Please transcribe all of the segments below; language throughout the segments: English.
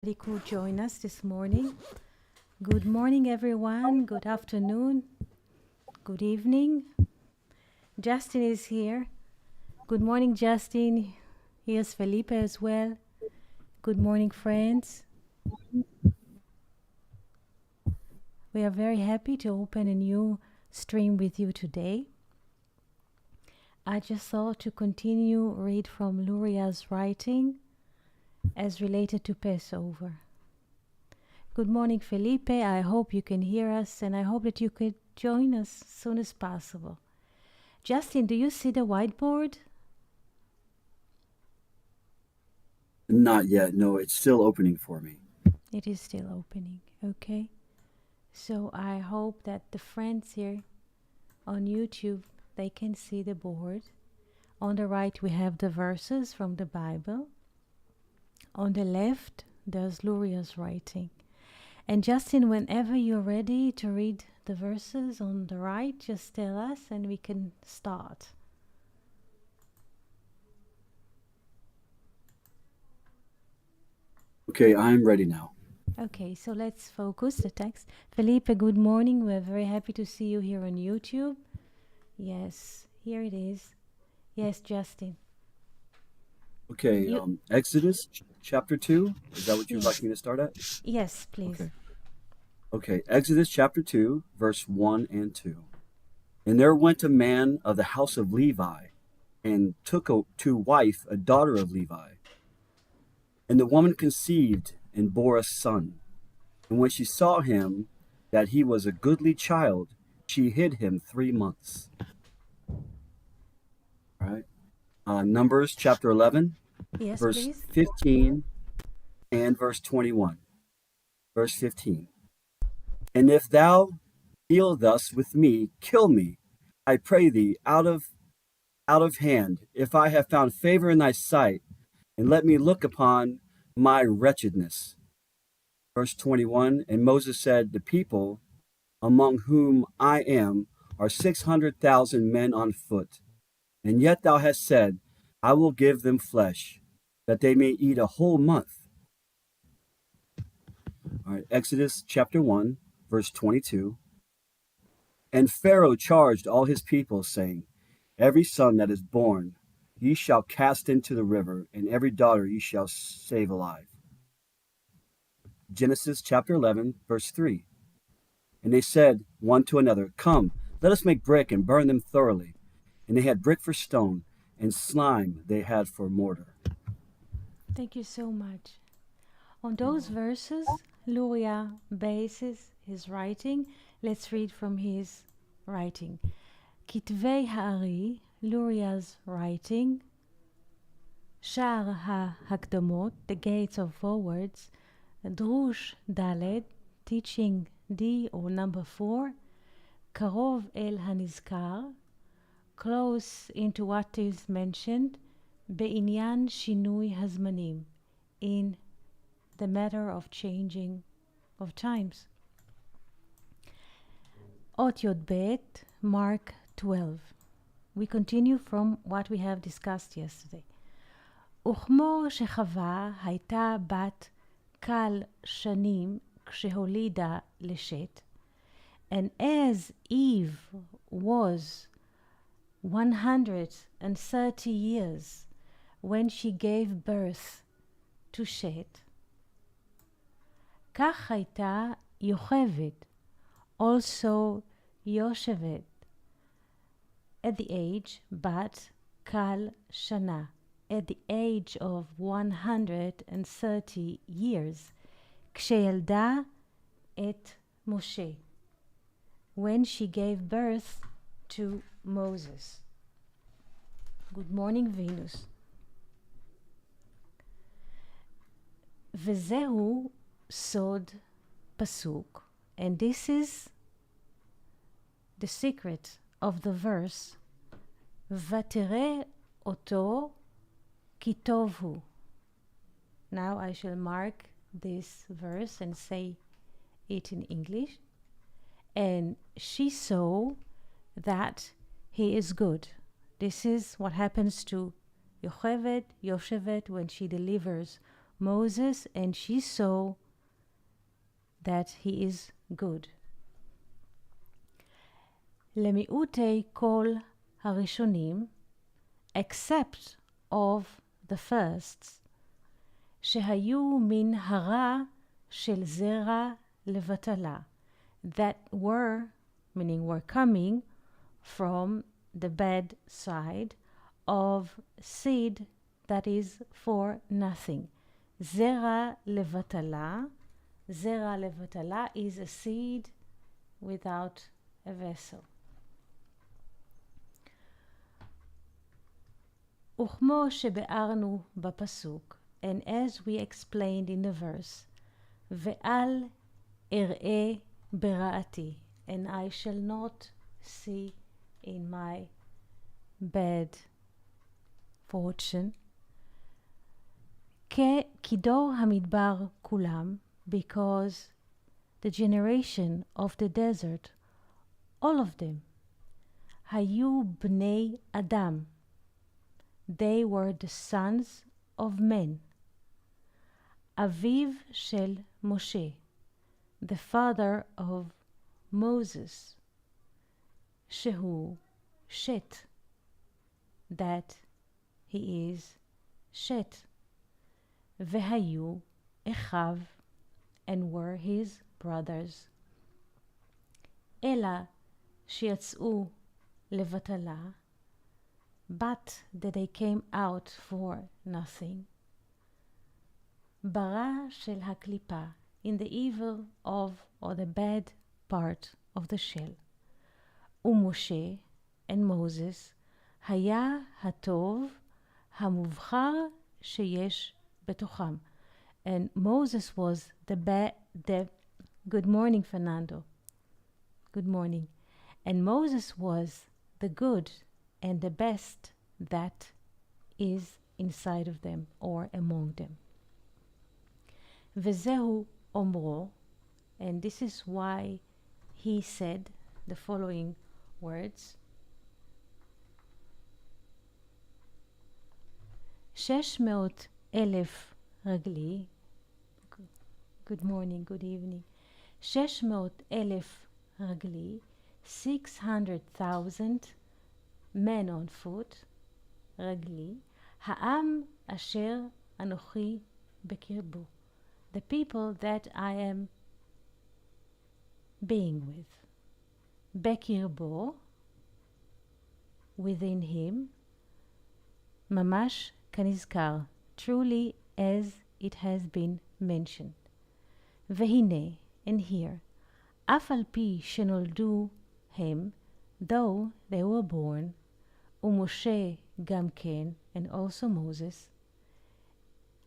They could join us this morning. Good morning, everyone. Good afternoon. Good evening. Justin is here. Good morning, Justin. Here's Felipe as well. Good morning, friends. We are very happy to open a new stream with you today. I just thought to continue read from Luria's writing as related to Passover. Good morning, Felipe. I hope you can hear us, and I hope that you could join us as soon as possible. Justin, do you see the whiteboard? Not yet. No, it's still opening for me. It is still opening, okay? So I hope that the friends here on YouTube, they can see the board. On the right, we have the verses from the Bible. On the left, there's Luria's writing. And Justin, whenever you're ready to read the verses on the right, just tell us and we can start. Okay, I'm ready now. Okay, so let's focus the text. Felipe, good morning. We're very happy to see you here on YouTube. Yes, here it is. Yes, Justin. Okay, You Exodus chapter 2. Is that what you'd like yes. me to start at? Yes, please. Okay. Okay, Exodus chapter 2, verse 1 and 2. And there went a man of the house of Levi, and took to wife a daughter of Levi. And the woman conceived and bore a son. And when she saw him, that he was a goodly child, she hid him 3 months. All right. Numbers chapter 11, Yes, verse please. 15 and verse 21. Verse 15. And if thou deal thus with me, kill me, I pray thee, out of hand, if I have found favor in thy sight, and let me look upon my wretchedness. Verse 21. And Moses said, the people among whom I am are 600,000 men on foot. And yet thou hast said, I will give them flesh, that they may eat a whole month. All right, Exodus chapter 1, verse 22. And Pharaoh charged all his people, saying, every son that is born ye shall cast into the river, and every daughter ye shall save alive. Genesis chapter 11, verse 3. And they said one to another, come, let us make brick and burn them thoroughly. And they had brick for stone, and slime they had for mortar. Thank you so much. On those verses, Luria bases his writing. Let's read from his writing. כתבי הארי, Luria's writing. שער ההקדמות, the gates of forwards. דרוש ד', teaching D or number 4. קרוב אל הנזכר, close into what is mentioned. בעניין שינוי הזמנים, in the matter of changing of times. אות י"ב, Mark 12. We continue from what we have discussed yesterday. וכמו שחווה הייתה בת קל שנים כשהולידה לשת, and as Eve was 130 years when she gave birth to Shet, כך הייתה יוכבד, also יושבת, at the age בת קל שנה, at the age of 130 years, כשילדה את משה, when she gave birth to Moses. Good morning, Venus. וזהו סוד פסוק, and this is the secret of the verse, ותראה אותו כי טוב הוא. Now I shall mark this verse and say it in English. And she saw that he is good. This is what happens to Yocheved, Yoshevet, when she delivers Moses, and she saw that he is good. למיעוטי כל הראשונים, except of the firsts, שהיו מן הרע של זרע לבטלה, that were, meaning were coming from the bad side of seed that is for nothing. זרע לבטלה, זרע לבטלה is a seed without a vessel. וכמו שבארנו בפסוק, and as we explained in the verse, ואל אראה ברעתי, and I shall not see in my bad fortune, כדור המדבר כולם, because the generation of the desert, all of them, היו בני אדם, they were the sons of men. אביו של משה, the father of Moses, שהוא שת, that he is שת, והיו אחיו, and were his brothers. אלא שיצאו לבטלה, but that they came out for nothing. ברע של הקליפה, in the evil of, or the bad part of the shell. ומשה, and Moses, היה הטוב המובחר שיש בתוכם. And Moses was the good morning, Fernando. Good morning. And Moses was the good and the best that is inside of them or among them. וזהו אומרו, and this is why he said the following words. 600,000 רגלי, good morning, good evening, 600,000 רגלי, 600,000 men on foot, רגלי, העם אשר אנוכי בקרבו, the people that I am being with, בקרבו, within him, ממש כנזכר, truly as it has been mentioned. והנה, and here, אף על פי שנולדו הם, though they were born, ומשה גם כן, and also Moses,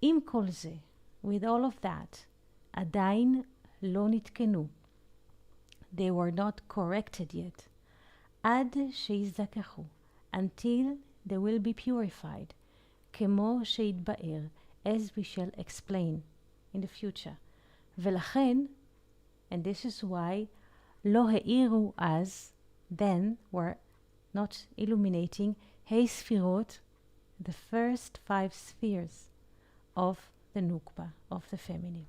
עם כל זה, with all of that, עדיין לא נתקנו. They were not corrected yet, עד שיזדככו, until they will be purified, כמו שיתבאר, as we shall explain in the future. ולכן, and this is why, לא האירו אז, then were not illuminating, ספירות, the first 5 spheres of the nukba, of the feminine.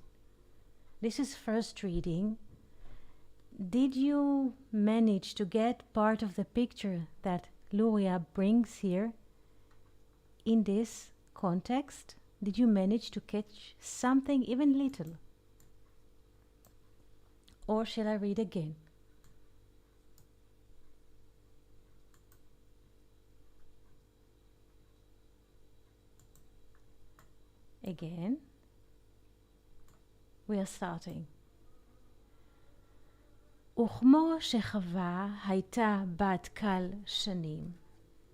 This is first reading. Did you manage to get part of the picture that Luria brings here in this context? Did you manage to catch something, even little? Or shall I read again? Again, we are starting. וכמו שחווה הייתה בת קל שנים,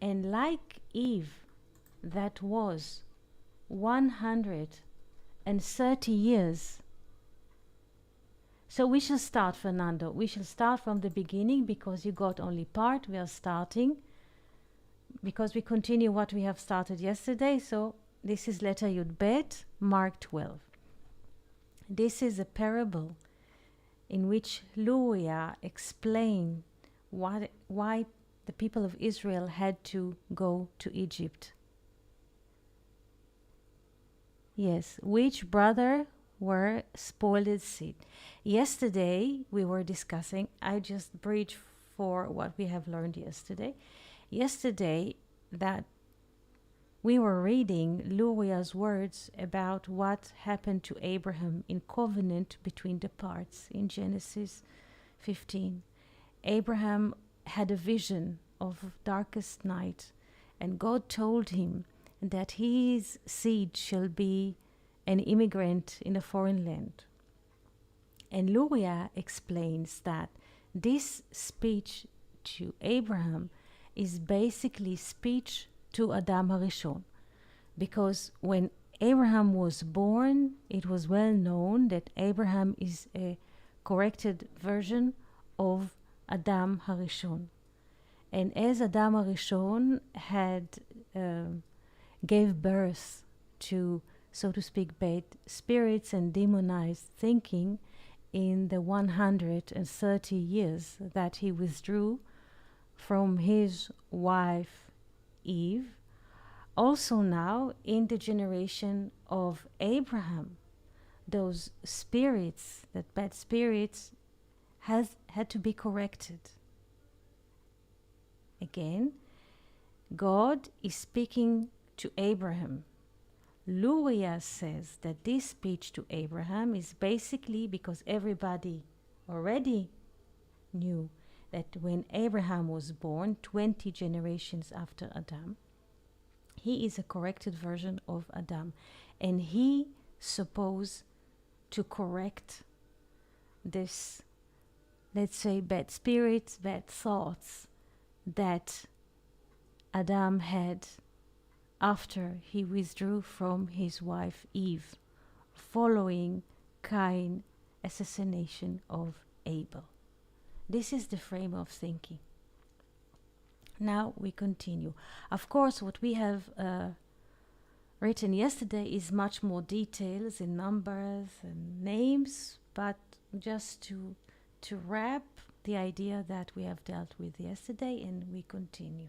and like Eve that was 130 years. So we shall start, Fernando. We shall start from the beginning because you got only part. We are starting because we continue what we have started yesterday. So this is letter Yud Bet, Mark 12. This is a parable in which Luria explained why the people of Israel had to go to Egypt. Yes, which brother were spoiled seed. Yesterday we were discussing, I just bridge for what we have learned yesterday. Yesterday that we were reading Luria's words about what happened to Abraham in covenant between the parts in Genesis 15. Abraham had a vision of darkest night, and God told him that his seed shall be an immigrant in a foreign land. And Luria explains that this speech to Abraham is basically speech to Adam HaRishon, because when Abraham was born, it was well known that Abraham is a corrected version of Adam HaRishon. And as Adam HaRishon had gave birth to, so to speak, bad spirits and demonized thinking in the 130 years that he withdrew from his wife Eve, also now in the generation of Abraham, those spirits, that bad spirits, had to be corrected. Again, God is speaking to Abraham. Luria says that this speech to Abraham is basically because everybody already knew that when Abraham was born, 20 generations after Adam, he is a corrected version of Adam, and he supposed to correct this, let's say, bad spirits, bad thoughts that Adam had after he withdrew from his wife Eve, following Cain's assassination of Abel. This is the frame of thinking. Now we continue. Of course, what we have written yesterday is much more details in numbers and names, but just to wrap the idea that we have dealt with yesterday, and we continue.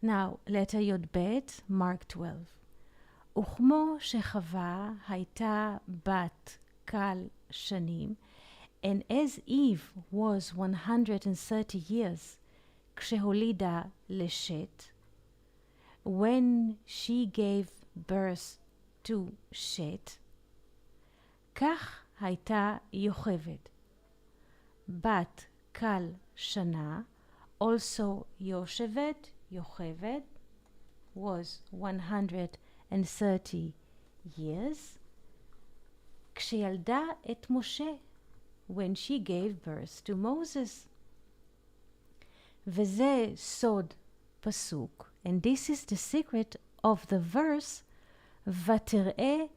Now, letter Yod Bet, Mark 12. וכמו שחווה הייתה בת קל שנים, and as Eve was 130 years, כשהולידה לשת, when she gave birth to שת, כך הייתה יוכבד. בת קל שנה, also יושבת, Yocheved, was 130 years. כשילדה את משה, when she gave birth to Moses. וזה סוד פסוק, and this is the secret of the verse, ותראה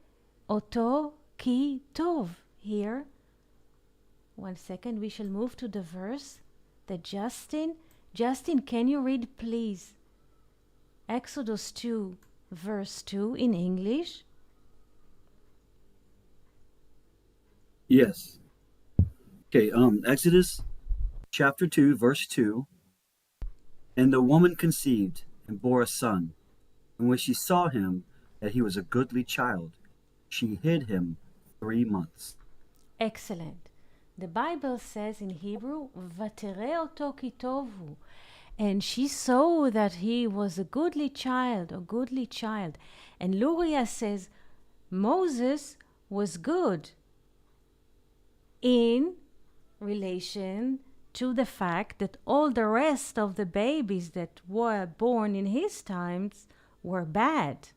אותו כי טוב. Here, one second, we shall move to the verse that Justin, can you read, please, Exodus 2, verse 2 in English? Yes. Okay, Exodus chapter 2, verse 2. And the woman conceived and bore a son. And when she saw him, that he was a goodly child, she hid him 3 months. Excellent. The Bible says in Hebrew, ותראה אותו כי טוב הוא. And she saw that he was a goodly child, And Luria says Moses was good in relation to the fact that all the rest of the babies that were born in his times were bad.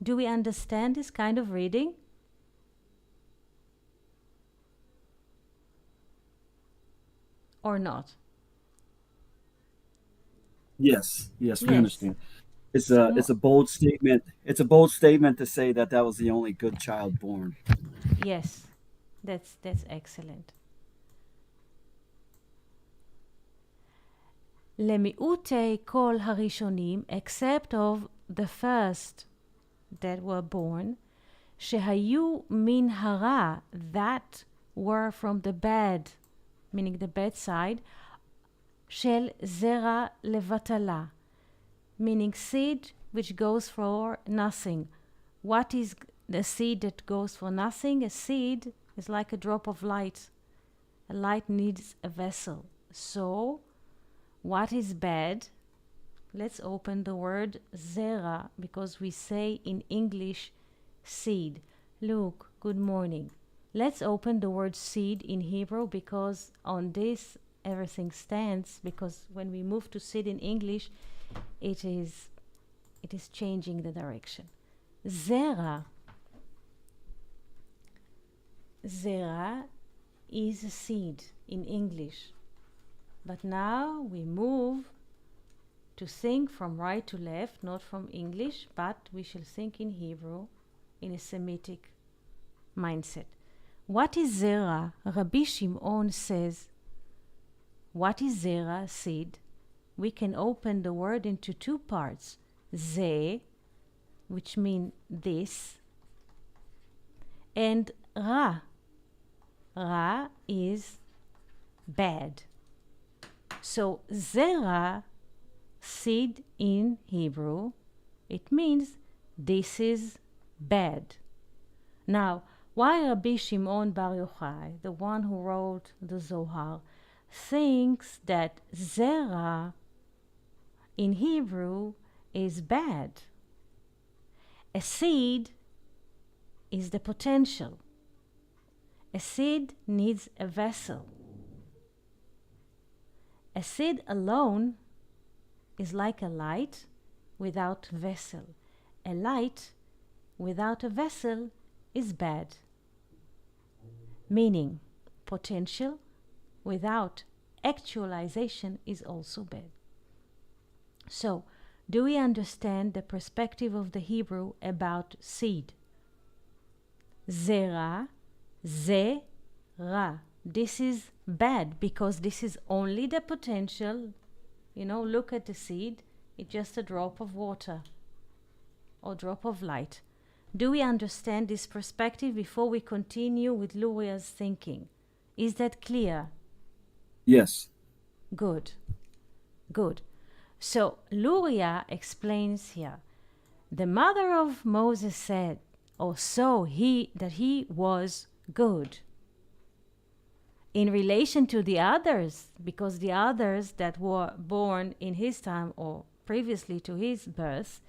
Do we understand this kind of reading? Or not? Yes, we understand. It's a bold statement. It's a bold statement to say that was the only good child born. Yes, that's excellent. למיעוטי כל הראשונים, except of the first that were born, שהיו מן הרע, that were from the bad, meaning the bad side, של זרע לבטלה, meaning seed which goes for nothing, what is the seed that goes for nothing? A seed is like a drop of light. A light needs a vessel. So, what is bad? Let's open the word zera, because we say in English seed. Luke, good morning. Let's open the word seed in Hebrew, because on this everything stands, because when we move to seed in English, it is changing the direction. Zera. Zera is a seed in English. But now we move to think from right to left, not from English, but we shall think in Hebrew, in a Semitic mindset. What is zera? Rabbi Shimon says, what is zera, seed? We can open the word into two parts. Ze, which means this, and ra. Ra is bad. So zera, seed in Hebrew, it means this is bad. Now, why Rabbi Shimon Bar Yochai, the one who wrote the Zohar, thinks that zera in Hebrew is bad? A seed is the potential. A seed needs a vessel. A seed alone is like a light without vessel. A light without a vessel is bad. Meaning, potential without actualization is also bad. So, do we understand the perspective of the Hebrew about seed? Zera, zera. This is bad because this is only the potential. You know, look at the seed. It's just a drop of water or drop of light. Do we understand this perspective before we continue with Luria's thinking? Is that clear? Yes. Good. Good. So Luria explains here. The mother of Moses said, or so that he was good. In relation to the others, because the others that were born in his time or previously to his birth,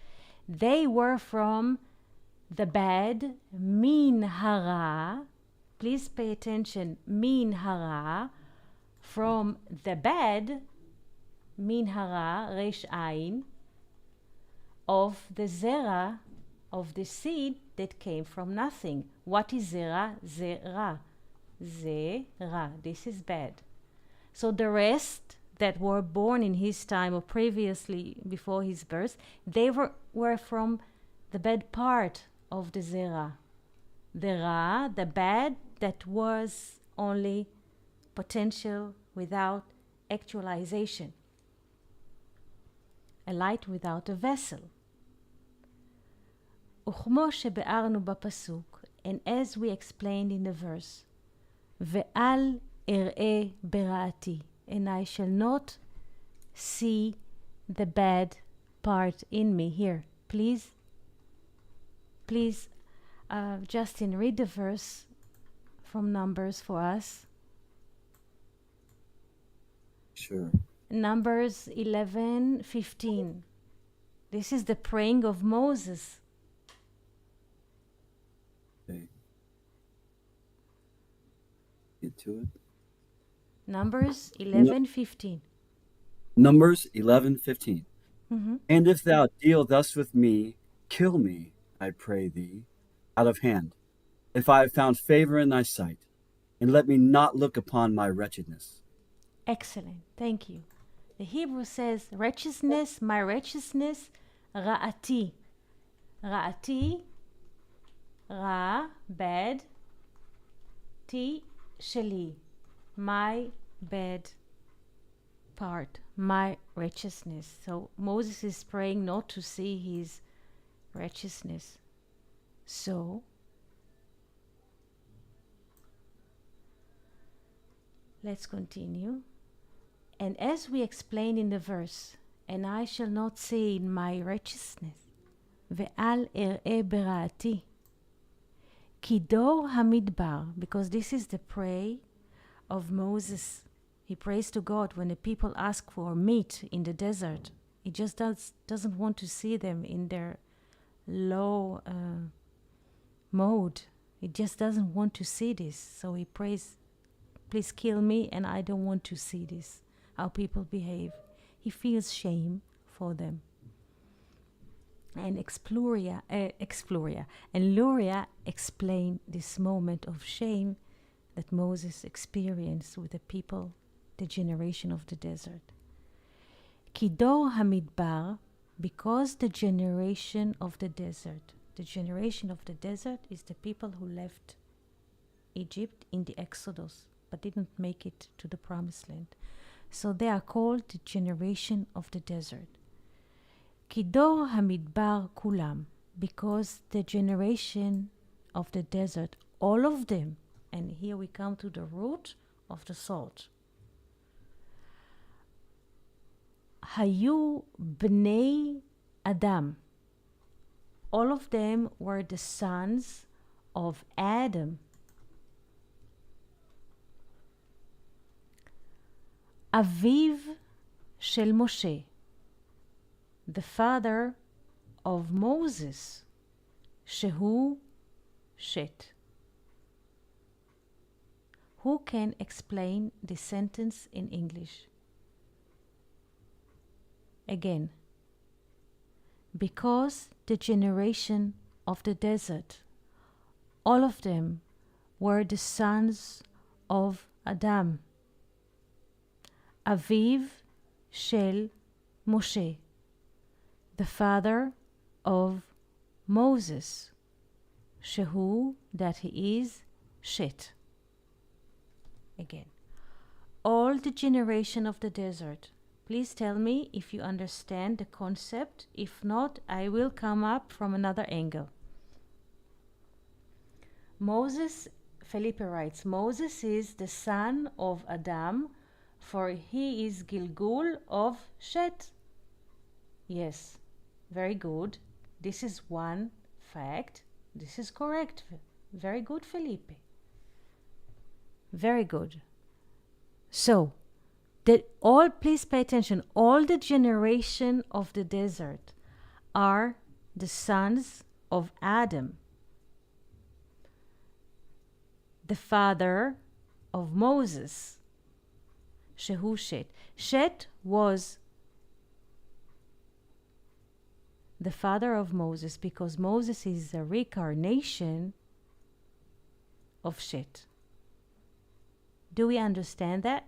they were from the bad, min hara. Please pay attention, min hara, from the bad, min hara, resh ayin, of the zera, of the seed that came from nothing. What is zera? Zera. Zera. This is bad. So the rest that were born in his time or previously before his birth, they were from the bad part of the zera. The ra, the bad that was only potential without actualization. A light without a vessel. וכמו שבארנו בפסוק, and as we explained in the verse, ואל אראה ברעתי, and I shall not see the bad part in me. Here, please, Justin, read the verse from Numbers for us. Sure. Numbers 11:15. This is the praying of Moses. Okay. Get to it. Numbers 11:15. Numbers 11:15. And if thou deal thus with me, kill me, I pray thee, out of hand, if I have found favor in thy sight, and let me not look upon my wretchedness. Excellent. Thank you. The Hebrew says, wretchedness, my wretchedness, ra'ati. Ra'ati, ra, bad, ti, sheli, my bad part, my wretchedness. So Moses is praying not to see his wretchedness. So, let's continue. And as we explain in the verse, and I shall not see in my righteousness, ואל אראה ברעתי. כי דור המדבר, because this is the prayer of Moses. He prays to God when the people ask for meat in the desert. He just doesn't want to see them in their low mode. He just doesn't want to see this. So he prays, please kill me, and I don't want to see this, how people behave. He feels shame for them. And and Luria explain this moment of shame that Moses experienced with the people, the generation of the desert. כי דור המדבר, because the generation of the desert is the people who left Egypt in the Exodus, but didn't make it to the Promised Land. So they are called the generation of the desert. כי דור המדבר כולם, because the generation of the desert, all of them, and here we come to the root of the salt. היו בני אדם. All of them were the sons of Adam. אביו של משה, the father of Moses, שהוא שת. Who can explain this sentence in English? Again, because the generation of the desert, all of them were the sons of Adam. אביו של משה, the father of Moses, שהוא, that he is, שת. Again, all the generation of the desert. Please tell me if you understand the concept. If not, I will come up from another angle. Felipe writes, Moses is the son of Adam, for he is Gilgul of Shet. Yes, very good. This is one fact. This is correct. Very good, Felipe. Very good. So, please pay attention. All the generation of the desert are the sons of Adam, the father of Moses, Shehu Shet. Shet was the father of Moses because Moses is a reincarnation of Shet. Do we understand that?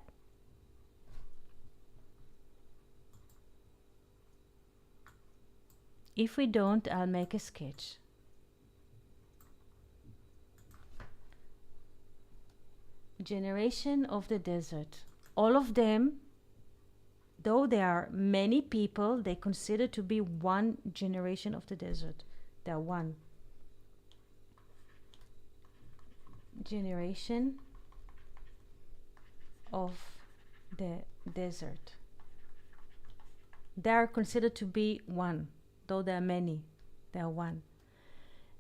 If we don't, I'll make a sketch. Generation of the desert. All of them, though there are many people, they consider to be one generation of the desert. They are one generation of the desert. They are considered to be one. Though there are many, they are one.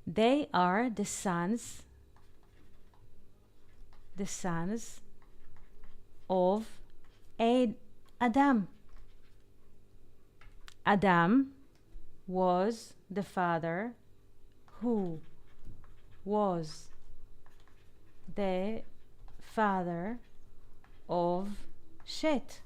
They are the sons of Adam. Adam was the father who was the father of Shet.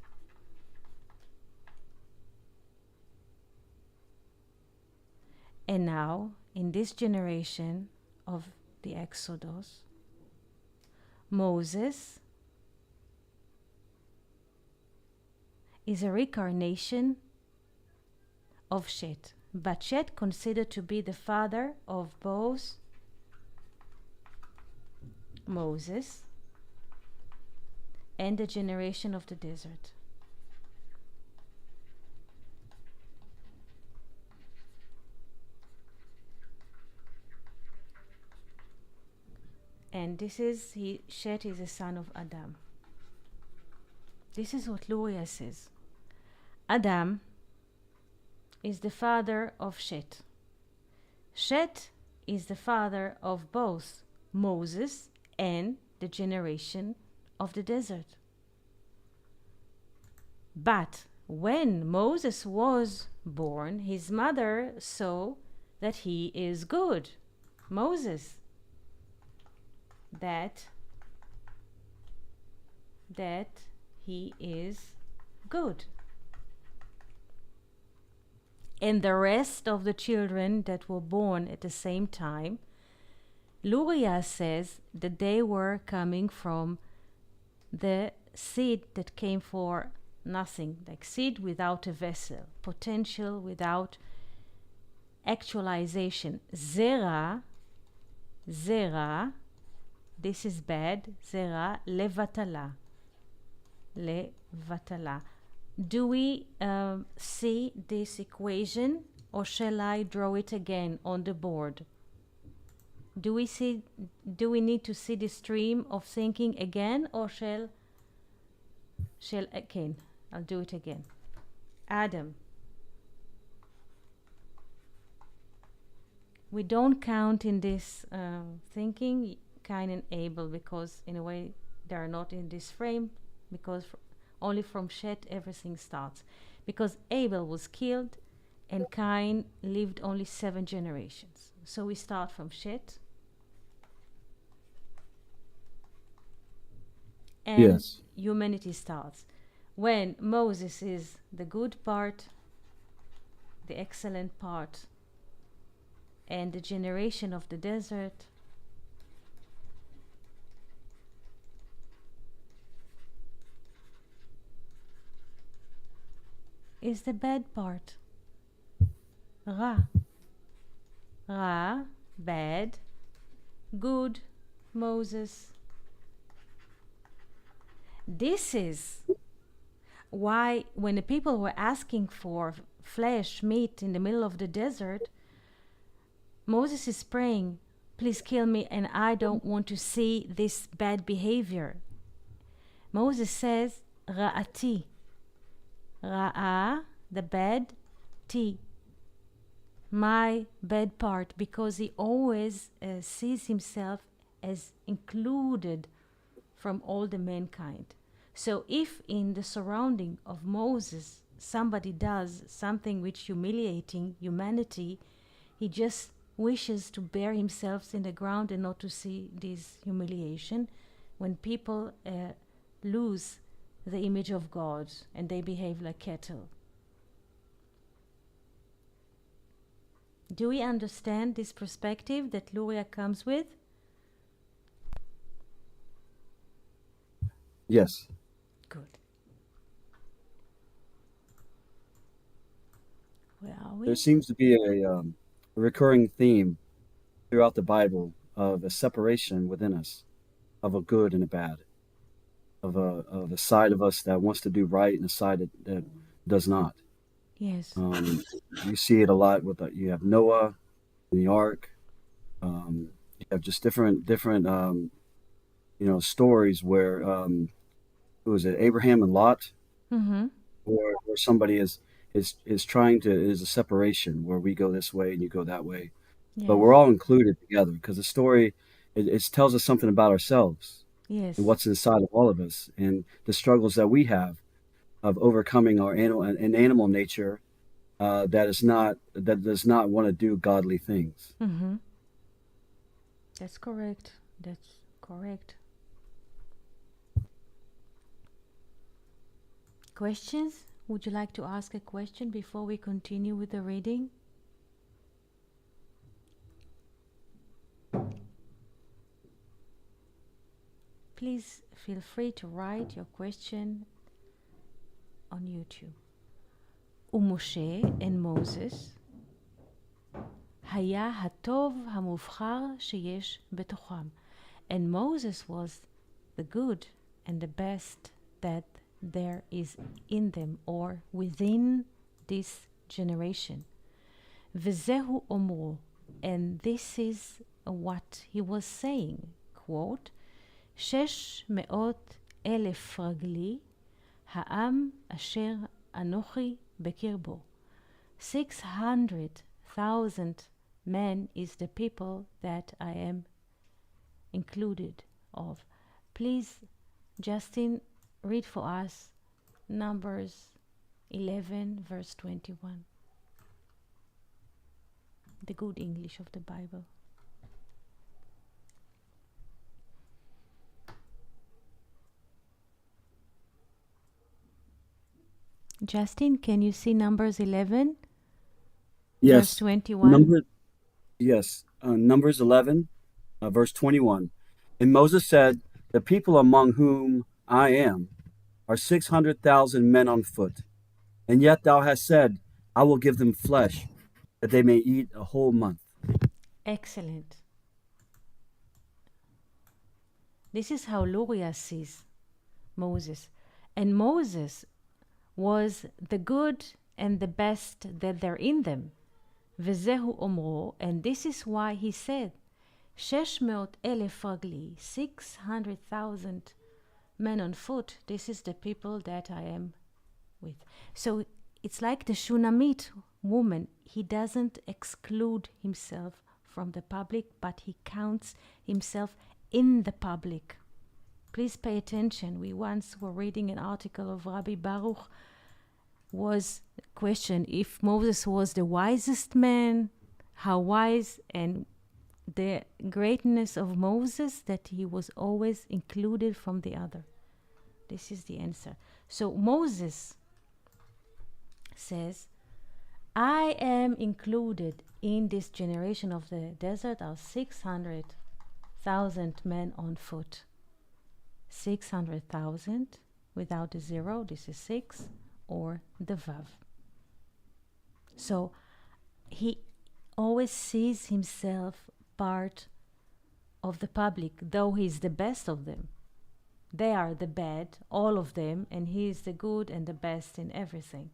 And now, in this generation of the Exodus, Moses is a reincarnation of Shet, but Shet considered to be the father of both Moses and the generation of the desert. And this is, Shet is a son of Adam. This is what Luria says. Adam is the father of Shet. Shet is the father of both Moses and the generation of the desert. But when Moses was born, his mother saw that he is good. Moses, that he is good. And the rest of the children that were born at the same time, Luria says that they were coming from the seed that came for nothing, like seed without a vessel, potential without actualization. Zera, this is bad, zera, levatala. Do we see this equation, or shall I draw it again on the board? Do we need to see the stream of thinking again, or shall again? I'll do it again. Adam. We don't count in this thinking Cain and Abel, because in a way they are not in this frame, because only from Shet everything starts. Because Abel was killed and Cain lived only 7 generations. So we start from Shet. And Yes. humanity starts. When Moses is the good part, the excellent part, and the generation of the desert is the bad part. Ra, bad, good, Moses. This is why when the people were asking for flesh, meat in the middle of the desert, Moses is praying, please kill me, and I don't want to see this bad behavior. Moses says, Ra'ati. Ra'a, the bad, Ti, my bad part, because he always sees himself as included from all the mankind. So if in the surrounding of Moses somebody does something which humiliating humanity, he just wishes to bear himself in the ground and not to see this humiliation. When people lose the image of God and they behave like cattle. Do we understand this perspective that Luria comes with? Yes. Good. Where are we? There seems to be a recurring theme throughout the Bible of a separation within us, of a good and a bad, of a side of us that wants to do right and a side that does not. Yes. You see it a lot with you have Noah, the ark. You have just different stories where who was it, Abraham and Lot, Mm-hmm. where somebody is trying to, is a separation where we go this way and you go that way, but Yes. we're all included together because the story it tells us something about ourselves and Yes. what's inside of all of us and the struggles that we have of overcoming our animal nature that does not want to do godly things. Mm-hmm. That's correct. That's correct. Questions? Would you like to ask a question before we continue with the reading? Please feel free to write your question on YouTube. ומשה and Moses היה הטוב המובחר שיש בתוכם. And Moses was the good and the best that there is in them or within this generation. וזהו אומרו, and this is what he was saying, quote, 600,000 רגלי, העם אשר אנוכי בקרבו. 600,000 man is the people that I am included of. Please, Justin, read for us Numbers 11, verse 21. The good English of the Bible. Justin, can you see Numbers 11, verse Yes. 21? Numbers 11, verse 21. And Moses said, "The people among whom I am are 600,000 men on foot. And yet thou hast said, I will give them flesh, that they may eat a whole month." Excellent. This is how Luria sees Moses. And Moses was the good and the best that they're in them. Vezehu omro, and this is why he said, 600,000 רגלי, 600,000 men on foot, this is the people that I am with. So it's like the Shunammite woman. He doesn't exclude himself from the public, but he counts himself in the public. Please pay attention. We once were reading an article of Rabbi Baruch, was question if Moses was the wisest man, how wise, and the greatness of Moses, that he was always included from the other. This is the answer. So Moses says, I am included in this generation of the desert are 600,000 men on foot. 600,000 without a zero, this is 6, or the Vav. So he always sees himself part of the public, though he's the best of them. They are the bad, all of them, and he is the good and the best in everything.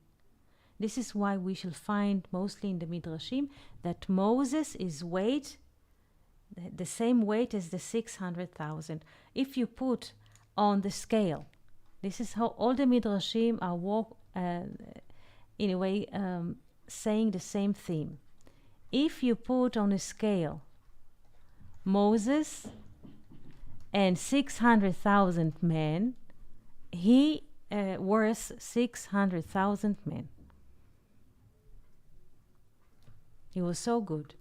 This is why we shall find mostly in the Midrashim that Moses is weight, the same weight as the 600,000. If you put on the scale, this is how all the Midrashim are in a way saying the same theme. If you put on a scale Moses and 600,000 men, he worth 600,000 men. He was so good.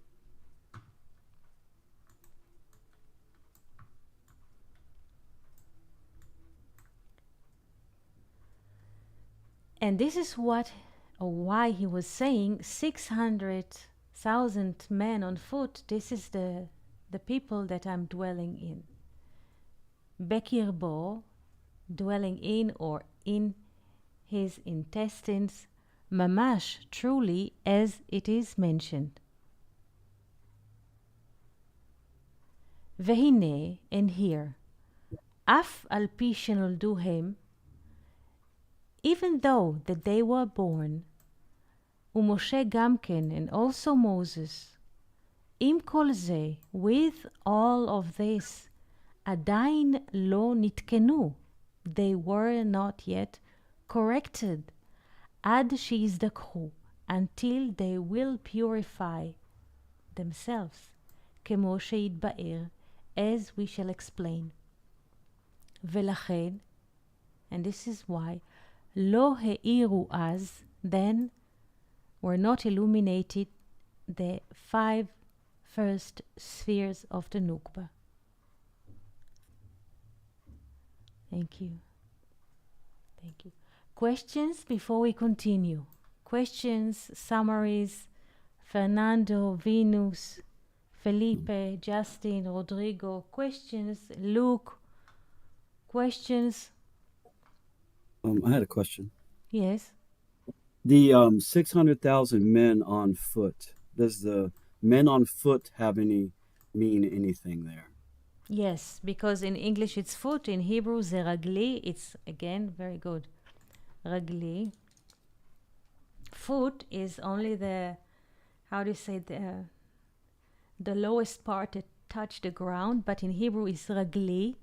And this is what or why he was saying 600,000 men on foot. This is the people that I'm dwelling in. Bekirbo, dwelling in or in his intestines, mamash, truly, as it is mentioned. Vehine, and here, af al pi shenoldu hem, even though that they were born, Moshe Gamken, and also Moses, im kol ze, with all of this, adain lo nitkenu, they were not yet corrected, ad shizdakhu, until they will purify themselves, kemo sheitba'er, as we shall explain. Velachen, and this is why, lo he'iru az, then were not illuminated the 5 first spheres of the Nukba. Thank you. Thank you. Questions before we continue? Questions, summaries? Fernando, Venus, Felipe, Justin, Rodrigo. Questions? Luke. Questions? I had a question. Yes. The 600,000 men on foot, does the men on foot mean anything there? Yes, because in English it's foot, in Hebrew ze ragli, it's again very good. Ragli. Foot is only the, how do you say, the lowest part that touch the ground, but in Hebrew it's ragli.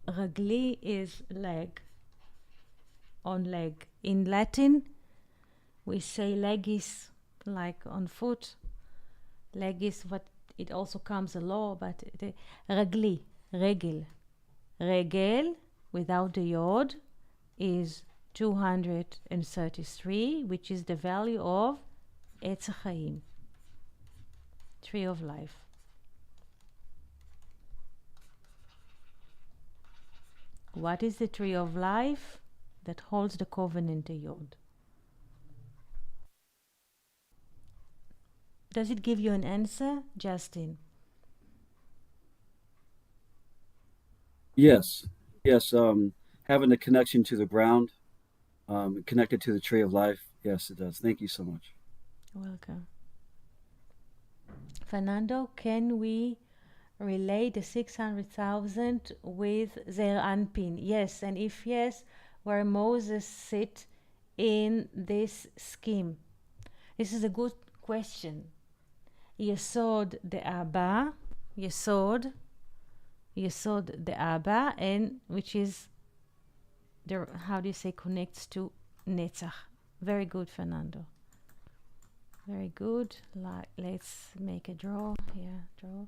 Ragli is leg, on leg. In Latin, we say legis like on foot. Leg is what it also comes a law, but רגלי, רגל. Regel without the yod is 233, which is the value of Etz HaChaim, tree of life. What is the tree of life that holds the covenant yod? Does it give you an answer, Justin? Yes, yes. Having a connection to the ground, connected to the tree of life. Yes, it does. Thank you so much. Welcome. Fernando, can we relate the 600,000 with Zer Anpin? Yes, and if yes, where Moses sit in this scheme? This is a good question. Yesod the Abba, Yesod the Abba, and which is the, how do you say, connects to Netzach. Very good, Fernando. Very good. Let's make a draw. Yeah, draw.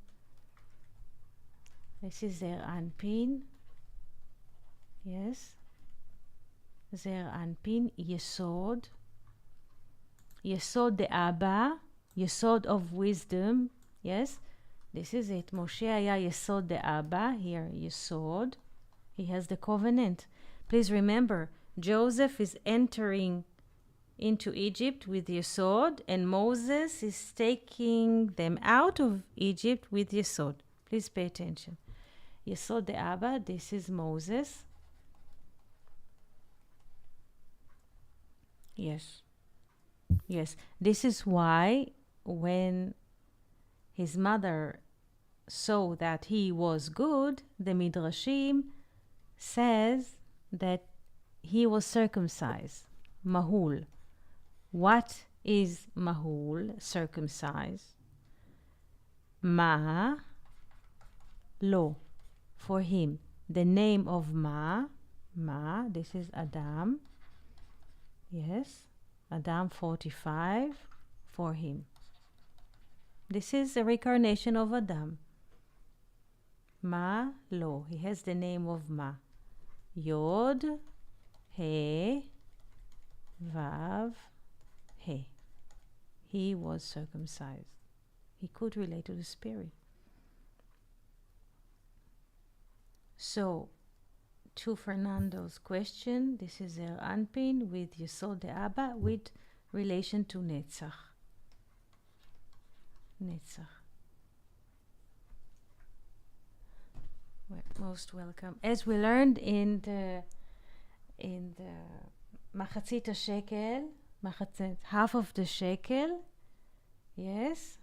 This is Zer Anpin. Yes. Zer Anpin, Yesod. Yesod the Abba, Yesod of wisdom. Yes. This is it. Moshe היה Yesod the Abba. Here, Yesod. He has the covenant. Please remember, Joseph is entering into Egypt with Yesod, and Moses is taking them out of Egypt with Yesod. Please pay attention. Yesod the Abba, this is Moses. Yes. Yes. This is why when his mother saw that he was good, the Midrashim says that he was circumcised. Mahul. What is Mahul, circumcised? Ma, lo, for him. The name of Ma, this is Adam. Yes, Adam 45, for him. This is a reincarnation of Adam. Ma, lo, he has the name of Ma. Yod, He, Vav, He. He was circumcised. He could relate to the spirit. So, to Fernando's question, this is El Anpin with Yesod the Abba with relation to Netzach. Netzach. Well, most welcome. As we learned in the Machatzit shekel, half of the shekel, yes,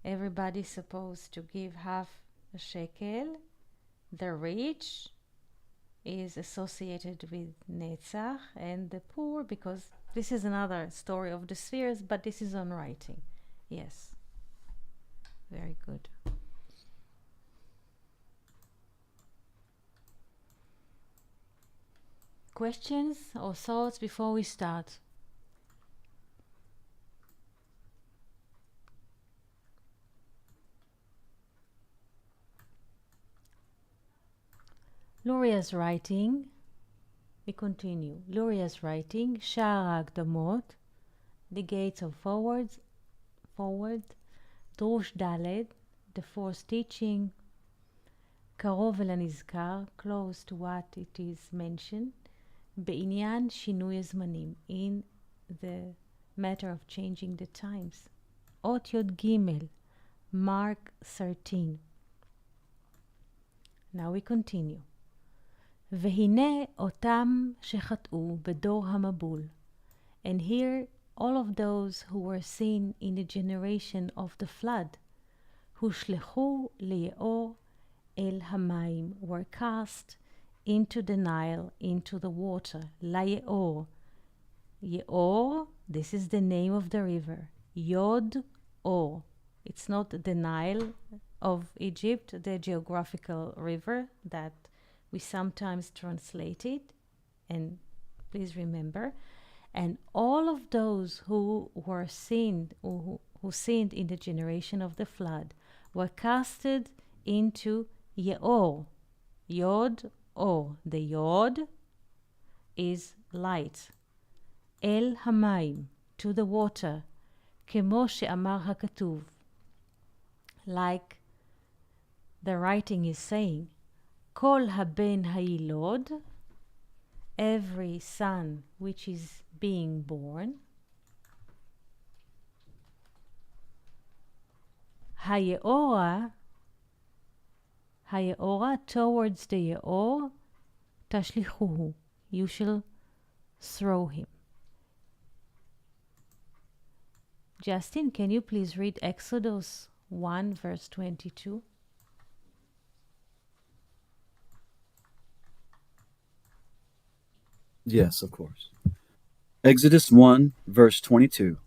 everybody's supposed to give half a shekel. The rich is associated with Netzach, and the poor, because this is another story of the spheres, but this is on writing. Yes. Very good. Questions or thoughts before we start? Luria's writing. We continue. Luria's writing. Sha'ar HaKdamot, the gates of forward. דרוש ד', the fourth teaching. קרוב אל הנזכר, close to what it is mentioned. בעניין שינוי הזמנים, in the matter of changing the times. אות י' ג', Mark 13. Now we continue. והנה אותם שחטאו בדור המבול. And here all of those who were seen in the generation of the flood, הושלכו ליאור אל המים, were cast into the Nile, into the water, ליאור. Yeor, this is the name of the river. Yod Or. It's not the Nile of Egypt, the geographical river that we sometimes translate it. And please remember. And all of those who were sinned, who sinned in the generation of the flood, were casted into Yeor, Yod Or. The Yod is light. El Hamayim, to the water, כמו שאמר הכתוב, like the writing is saying, כל הבן הילוד, every son which is being born, היאורה, towards the Yeor, תשליכוהו, you shall throw him. Justin, can you please read Exodus 1 verse 22? Yes, of course. Exodus 1 verse 22.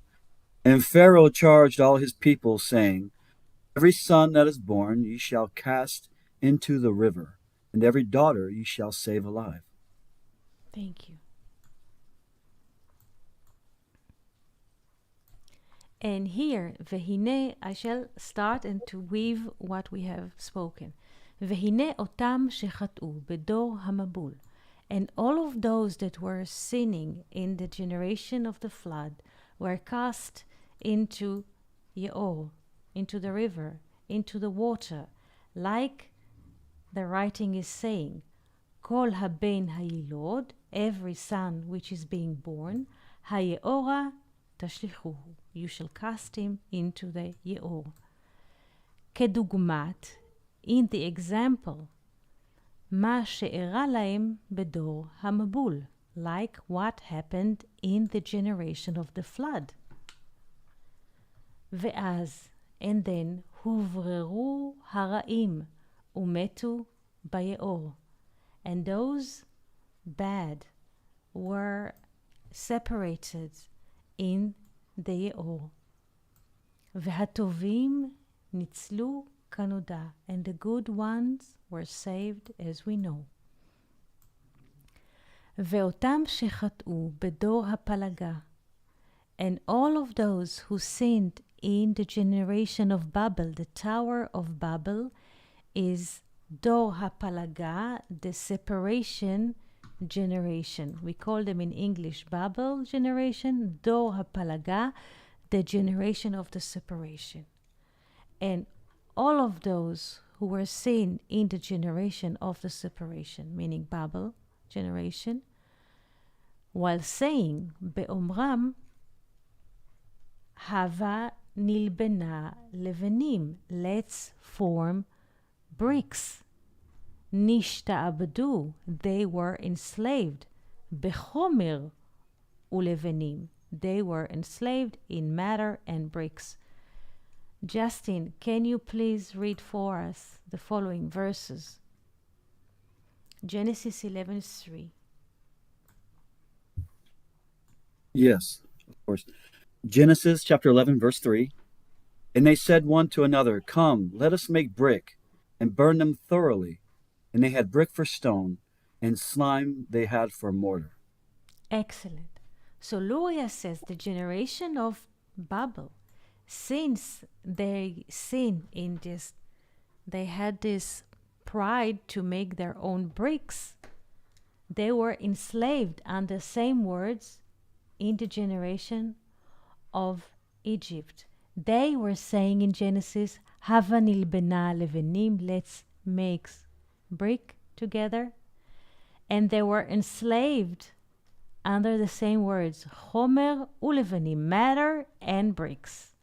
And Pharaoh charged all his people, saying, Every son that is born ye shall cast into the river, and every daughter ye shall save alive. Thank you. And here, והנה, I shall start and to weave what we have spoken. והנה אותם שחטאו בדור המבול. And all of those that were sinning in the generation of the flood were cast into Yeor, into the river, into the water, like the writing is saying, כל הבן הילוד, every son which is being born, היאורה תשליכוהו, you shall cast him into the Yeor. כדוגמת, in the example, מה שאירע להם בדור המבול, like what happened in the generation of the flood. ואז, and then, הובררו הרעים ומתו ביאור. And those bad were separated in the Yeor. והטובים ניצלו כנודע. And the good ones were saved as we know. ואותם שחטאו בדור הפלגה. And all of those who sinned in the generation of Babel, the Tower of Babel, is Dor HaPalaga, the separation generation. We call them in English Babel generation, Dor HaPalaga, the generation of the separation. And all of those who were seen in the generation of the separation, meaning Babel generation, while saying, באומרם, הווה נלבנה לבנים, let's form bricks. נשתעבדו, they were enslaved. בחומר ולבנים, they were enslaved in matter and bricks. Justin, can you please read for us the following verses? Genesis 11:3. Yes, of course. Genesis chapter 11, verse 3. And they said one to another, Come, let us make brick, and burn them thoroughly. And they had brick for stone, and slime they had for mortar. Excellent. So Luria says the generation of Babel, since they sin in this, they had this pride to make their own bricks. They were enslaved under the same words in the generation of Egypt. They were saying in Genesis, Hava nilbena levenim, let's make brick together. And they were enslaved under the same words, Chomer ulevenim, matter and bricks.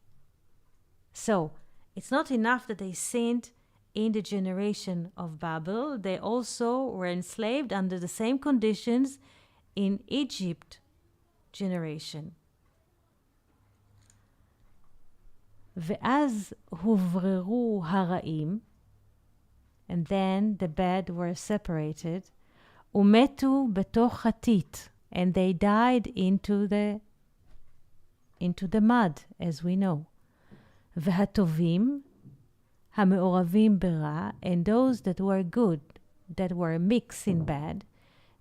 So, it's not enough that they sinned in the generation of Babel, they also were enslaved under the same conditions in Egypt generation. ואז הובררו הרעים, and then the bad were separated, ומתו בתוך חתית, and they died into the mud, as we know. והטובים, המעורבים ברע, and those that were good, that were mixed in bad,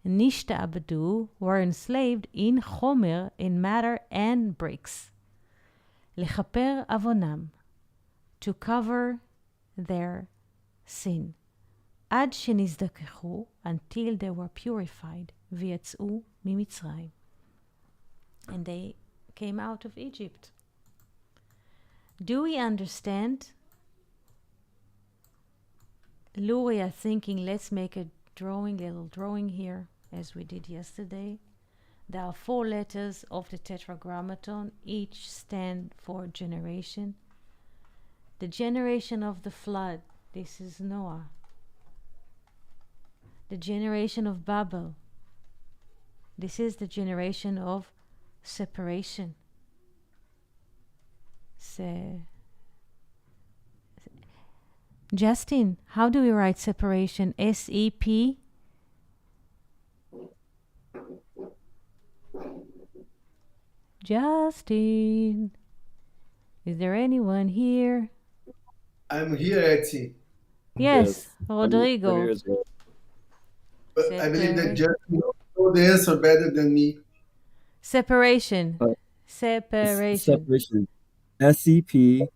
nishtabdu, were enslaved in chomer, in matter and bricks. Lechaper avonam, to cover their sin. Ad shenizdakechu, until they were purified. V'yatz'u mimitzrayim. And they came out of Egypt. Do we understand? Luria thinking, let's make a little drawing here, as we did yesterday. There are 4 letters of the Tetragrammaton, each stand for generation. The generation of the flood, this is Noah. The generation of Babel, this is the generation of separation. Justin, how do we write separation? S-E-P? Justin, is there anyone here? I'm here, Etsy. Yes, Rodrigo. But I believe that Justin knows the answer better than me. Separation. Separation. S-E-P-A-R-A-T-I-O-N.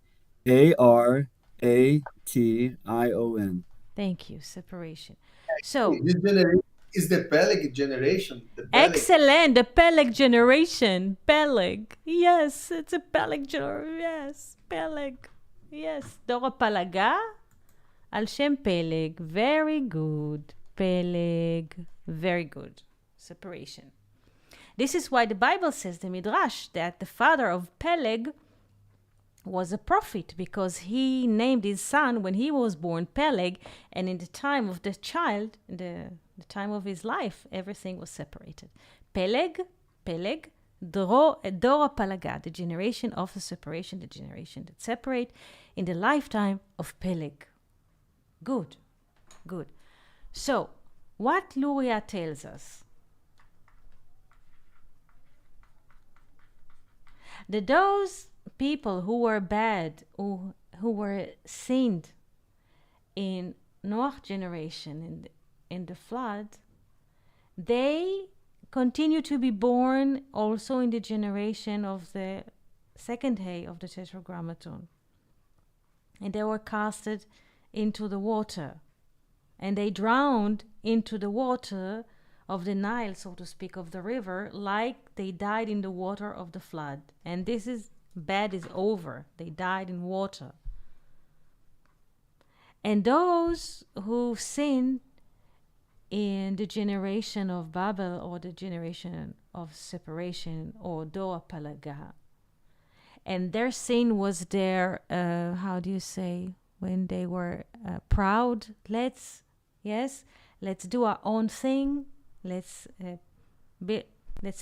Thank you, separation. So, This generation is the Peleg generation. The Peleg. Excellent, the Peleg generation. Peleg. Yes, it's a Peleg generation. Yes, Peleg. Yes, דור הפלגה על שם פלג. Very good. Peleg. Very good. Separation. This is why the Bible says, the Midrash, that the father of Peleg was a prophet, because he named his son when he was born Peleg, and in the time of the child, the time of his life, everything was separated. Peleg, Dor HaPalaga, the generation of the separation, the generation that separate in the lifetime of Peleg. Good. So, what Luria tells us? That those people who were bad, who were sinned in Noah generation, in the flood, they continue to be born also in the generation of the second hay of the Tetragrammaton. And they were casted into the water. And they drowned into the water of the Nile, so to speak, of the river, like they died in the water of the flood. And this is bad is over. They died in water. And those who sinned in the generation of Babel, or the generation of separation, or Dor HaPalaga, and their sin was their, how do you say, when they were proud, let's do our own thing, let's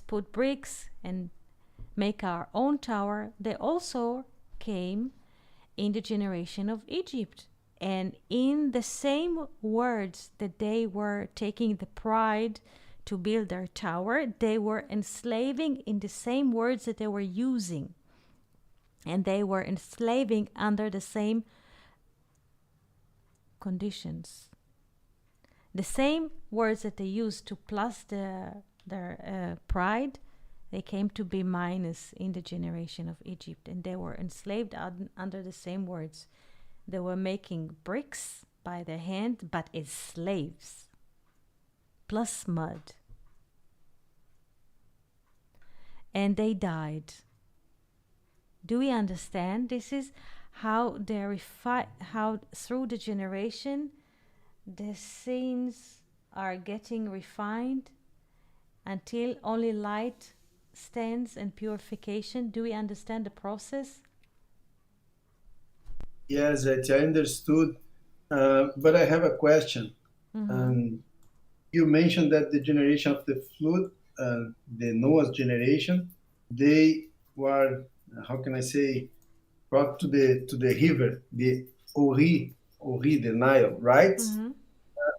put bricks and make our own tower. They also came in the generation of Egypt. And in the same words that they were taking the pride to build their tower, they were enslaving in the same words that they were using. And they were enslaving under the same conditions. The same words that they used to plus their pride, they came to be minus in the generation of Egypt. And they were enslaved under the same words. They were making bricks by their hand, but as slaves, plus mud. And they died. Do we understand? This is how how through the generation, the sins are getting refined until only light stands and purification. Do we understand the process? Yes, I understood. But I have a question. Mm-hmm. You mentioned that the generation of the flood, the Noah's generation, they were, how can I say, brought to the river, the Ori, the Nile, right? Mm-hmm.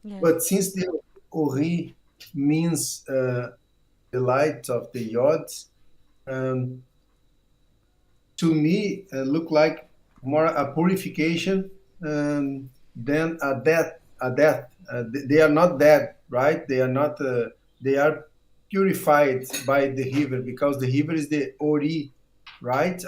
Yes. But since the Ori means the light of the Yod, to me, look like more a purification than a death. They are not dead, right? They are not they are purified by the river, because the river is the Ori, right?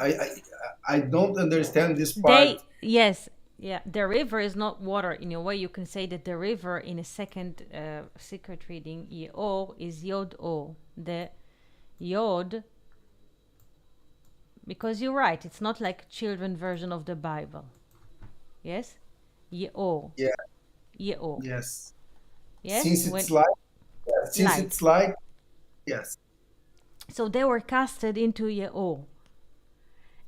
I don't understand this part. Yes, yeah. The river is not water. In a way, you can say that the river in a second secret reading, Yeor, is Yod O. The Yod, because you're right, it's not like children version of the Bible. Yes? Yeor. Yeah, Yeor. yes. Yes? Since When it's like, yeah, since light. it's like, yes. So they were casted into Yeor.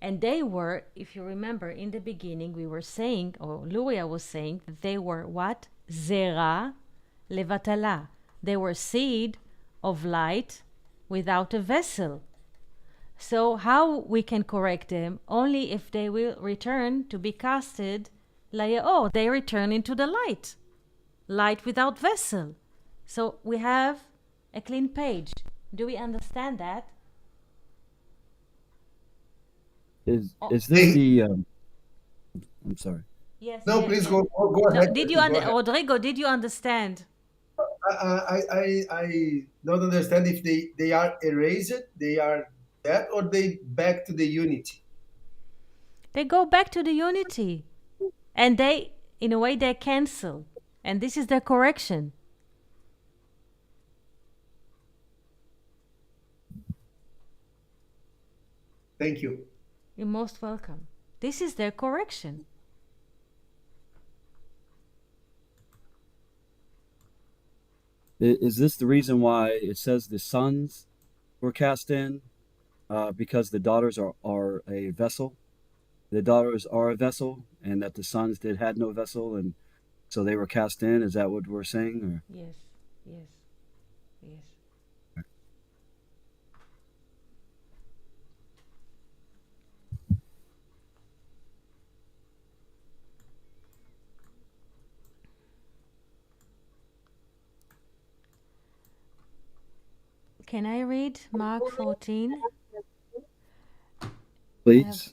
And they were, if you remember, in the beginning, we were saying, or Luria was saying, that they were what? Zera levatala. They were seed of light without a vessel. So how we can correct them? Only if they will return to be casted layao. They return into the light. Light without vessel. So we have a clean page. Do we understand that? Is this Hey, the? I'm sorry. Yes, no, yes, please yes. go No, ahead, did you Becky, go ahead. Rodrigo, did you understand? I don't understand if they are erased, they are that, or they back to the unity. They go back to the unity. And they, in a way, they cancel. And this is their correction. Thank you. You're most welcome. This is their correction. Is this the reason why it says the sons were cast in? Because the daughters are a vessel. The daughters are a vessel, and that the sons had no vessel, and so they were cast in. Is that what we're saying? Or? Yes, yes, yes. Can I read Mark 14? Please.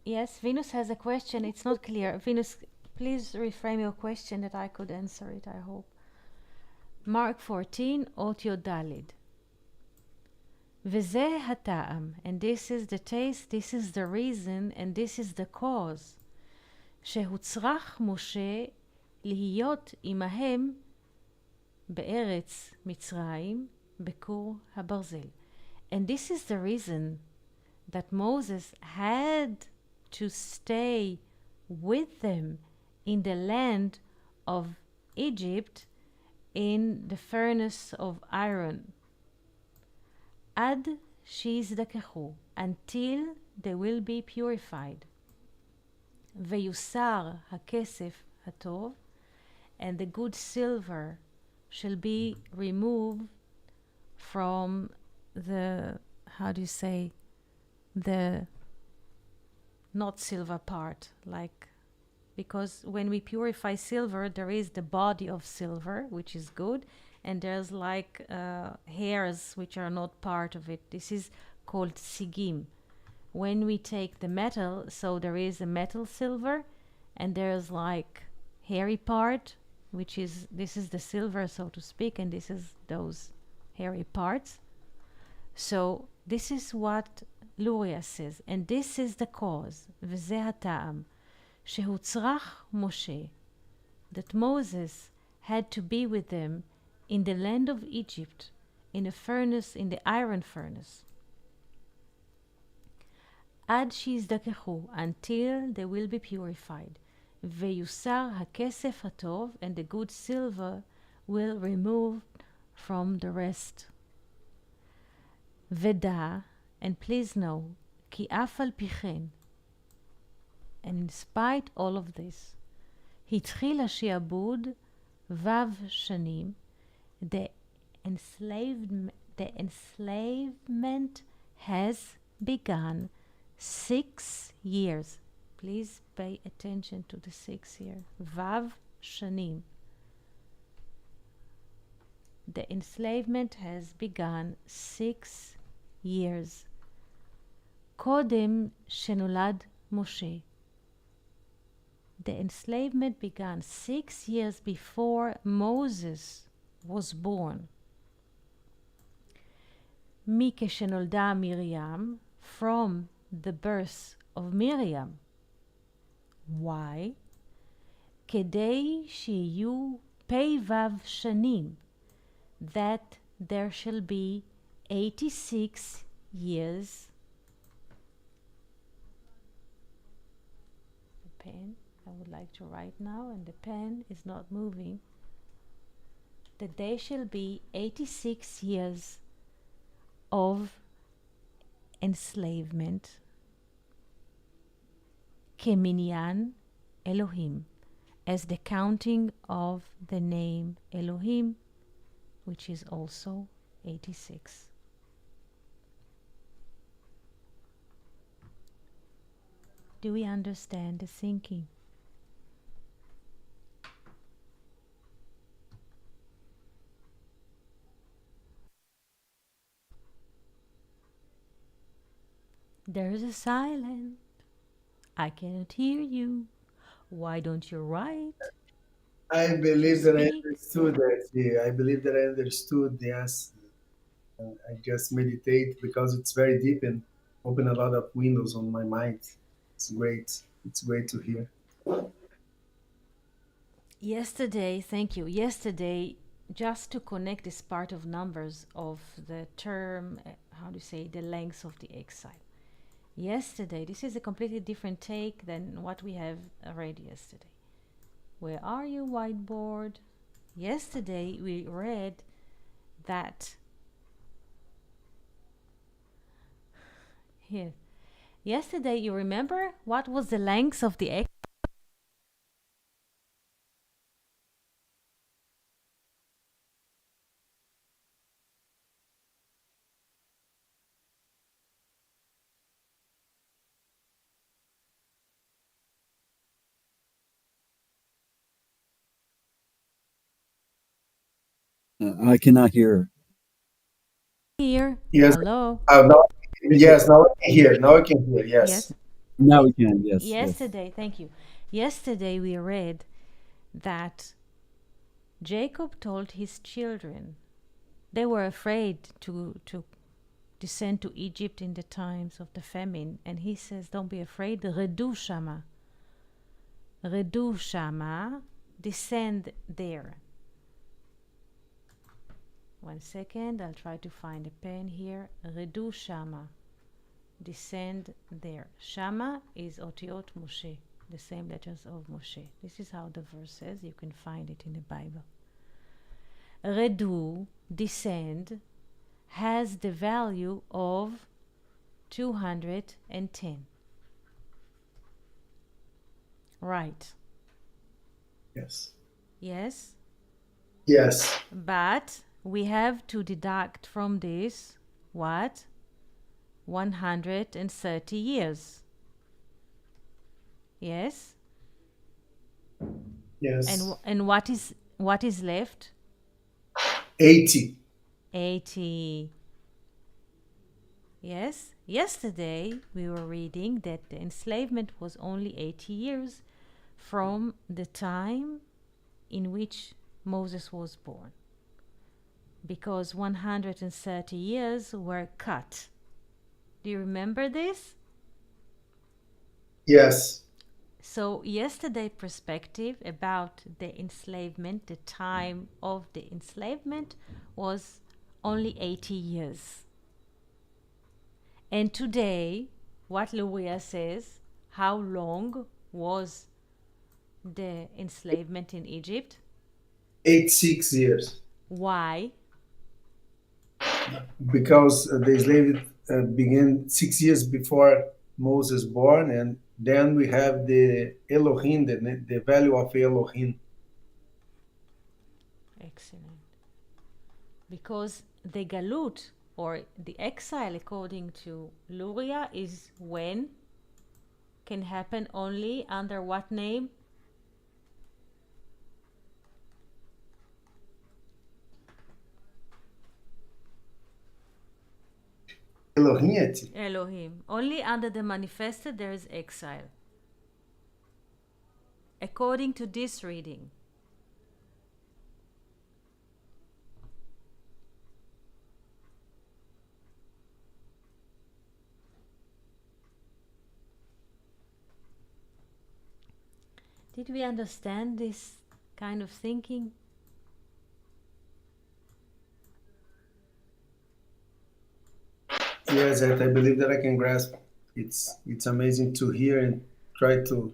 Yes, Venus has a question. It's not clear. Venus, please reframe your question that I could answer it, I hope. Mark 14, אות י"ד. וזה הטעם, and this is the taste, this is the reason, and this is the cause, שהוצרך משה להיות עמהם בארץ מצרים, בכור הברזל. And this is the reason that Moses had to stay with them in the land of Egypt in the furnace of iron. עד שיזדככו, until they will be purified. ויוסר הכסף הטוב, and the good silver shall be removed from the, how do you say, the not silver part, like, because when we purify silver, there is the body of silver, which is good, and there's like hairs which are not part of it. This is called sigim. When we take the metal, so there is a metal silver, and there's like hairy part, which is, this is the silver, so to speak, and this is those hairy parts. So this is what Luria says, and this is the cause, וזה הטעם, שהוצרך משה, that Moses had to be with them in the land of Egypt, in a furnace, in the iron furnace. עד שיזדככו, until they will be purified. ויוסר הכסף הטוב, and the good silver will remove from the rest. ודע, and please know, כי אף על פי כן, and in spite all of this, התחיל השעבוד שנים, the enslavement has begun 6 years. Please pay attention to the 6 year. שנים. The enslavement has begun 6 years. קודם שנולד משה. The enslavement began 6 years before Moses was born. Mikeshenolda Miriam, from the birth of Miriam. Why? כדי שיהיו פ"ו שנים, that there shall be 86 years. The pen, I would like to write now, and the pen is not moving. That there shall be 86 years of enslavement. כמניין Elohim, as the counting of the name Elohim, which is also 86. Do we understand the thinking? There is a silence. I cannot hear you. Why don't you write? I believe that I Speak. understood that. Yeah, I believe that I understood. Yes, I just meditate because it's very deep and open a lot of windows on my mind. It's great. It's great to hear. Yesterday, thank you. Yesterday, just to connect this part of numbers of the term, how do you say, the length of the exile. Yesterday, this is a completely different take than what we have read yesterday. Where are you, whiteboard? Yesterday, we read that here. Yesterday, you remember what was the length of the exile? I cannot hear. Here. Yes. Hello. Now, yes. Now I can hear. Now I can hear. Yes. Yes. Now we can. Yes. Yesterday, thank you. Yesterday we read that Jacob told his children they were afraid to descend to Egypt in the times of the famine, and he says, "Don't be afraid. Redu shama, descend there." One second, I'll try to find a pen here. Redu shama, descend there. Shama is Otiot Moshe, the same letters of Moshe. This is how the verse says. You can find it in the Bible. Redu, descend, has the value of 210. Right. Yes. Yes? Yes. But we have to deduct from this what? 130 years. Yes? Yes. And what is left? 80. 80. Yes? Yesterday we were reading that the enslavement was only 80 years from the time in which Moses was born, because 130 years were cut. Do you remember this? Yes. So yesterday perspective about the enslavement, the time of the enslavement was only 80 years. And today, what Luria says, how long was the enslavement in Egypt? 86 years. Why? Because the slavery began 6 years before Moses born, and then we have the Elohim, the value of Elohim. Excellent. Because the galut, or the exile according to Luria, is when? Can happen only under what name? Elohim. Elohim. Only under the manifested there is exile. According to this reading. Did we understand this kind of thinking? Yes, I believe that I can grasp. It's amazing to hear and try to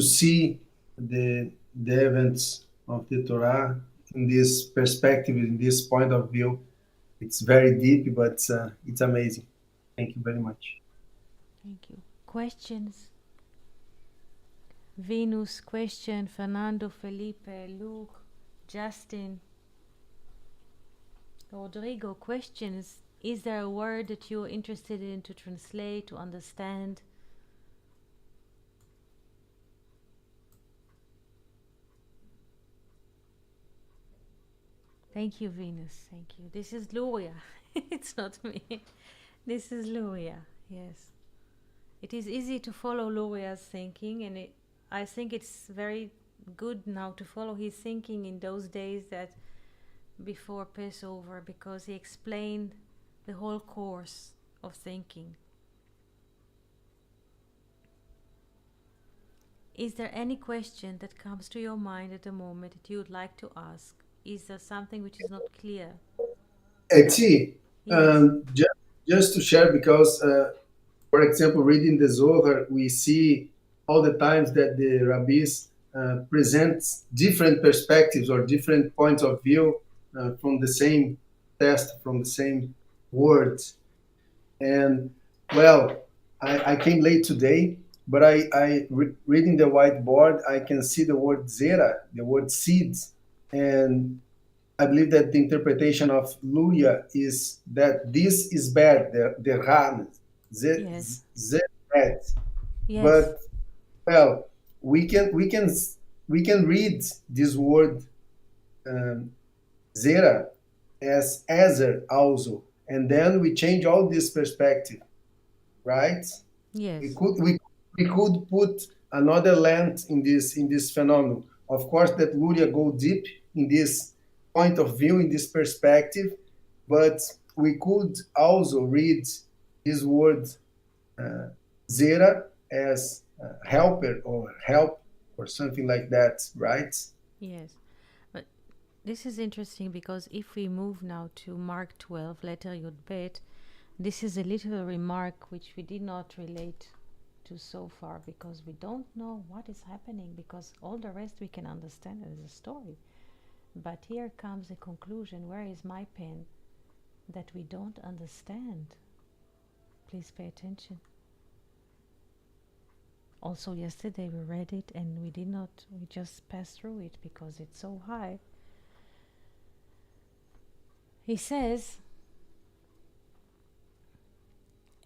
see the events of the Torah in this perspective, in this point of view. It's very deep, but it's amazing. Thank you very much. Thank you. Questions? Venus, question. Fernando, Felipe, Luke, Justin, Rodrigo, questions. Is there a word that you're interested in to translate, to understand? Thank you, Venus. Thank you. This is Luria. It's not me. This is Luria. Yes. It is easy to follow Luria's thinking, and I think it's very good now to follow his thinking in those days that before Passover, because he explained the whole course of thinking. Is there any question that comes to your mind at the moment that you would like to ask? Is there something which is not clear? Eti, Yes, just to share, because, for example, reading the Zohar, we see all the times that the rabbis present different perspectives or different points of view from the same text, from the same words. And well, I came late today, but reading the whiteboard, I can see the word zera, the word seeds, and I believe that the interpretation of Luria is that this is bad, the ran, yes, bad. yes, But well, we can read this word um, zera as ezer also, and then we change all this perspective, right? We yes, could we, we could put another lens in this phenomenon. Of course, that Luria go deep in this point of view, in this perspective, but we could also read this word zera as helper or help or something like that, right? yes. But this is interesting because if we move now to Mark 12, letter Yud Bet, this is a little remark which we did not relate to so far because we don't know what is happening, because all the rest we can understand as a story. But here comes a conclusion. Where is my pen? That we don't understand. Please pay attention. Also, yesterday we read it and we just passed through it because it's so high. He says,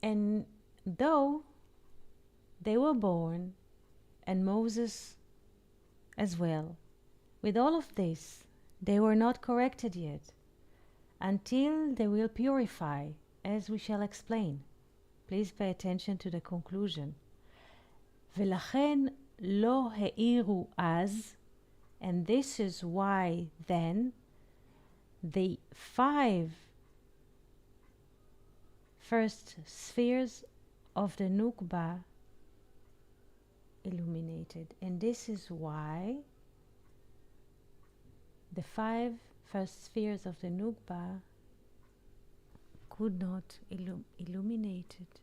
and though they were born, and Moses as well, with all of this, they were not corrected yet, until they will purify, as we shall explain. Please pay attention to the conclusion. ולכן לא העירו אז, and this is why then the 5 first spheres of the Nukba illuminated, and this is why the 5 first spheres of the Nukba could not illuminate it.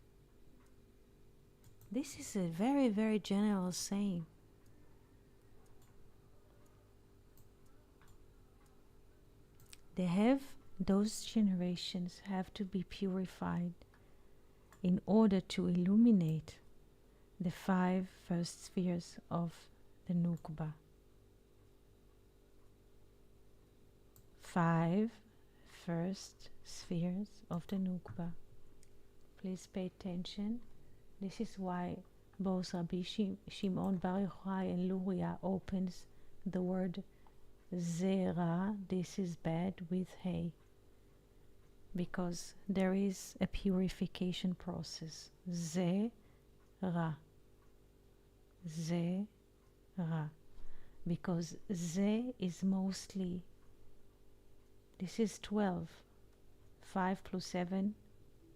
This is a very, very general saying. Those generations have to be purified in order to illuminate the 5 first spheres of the Nukba. 5 first spheres of the Nukba. Please pay attention. This is why both Rabbi Shimon Bar Yochai and Luria opens the word zera, this is bad, with hey, because there is a purification process. Zera, because ze is mostly, this is 12. 5 plus 7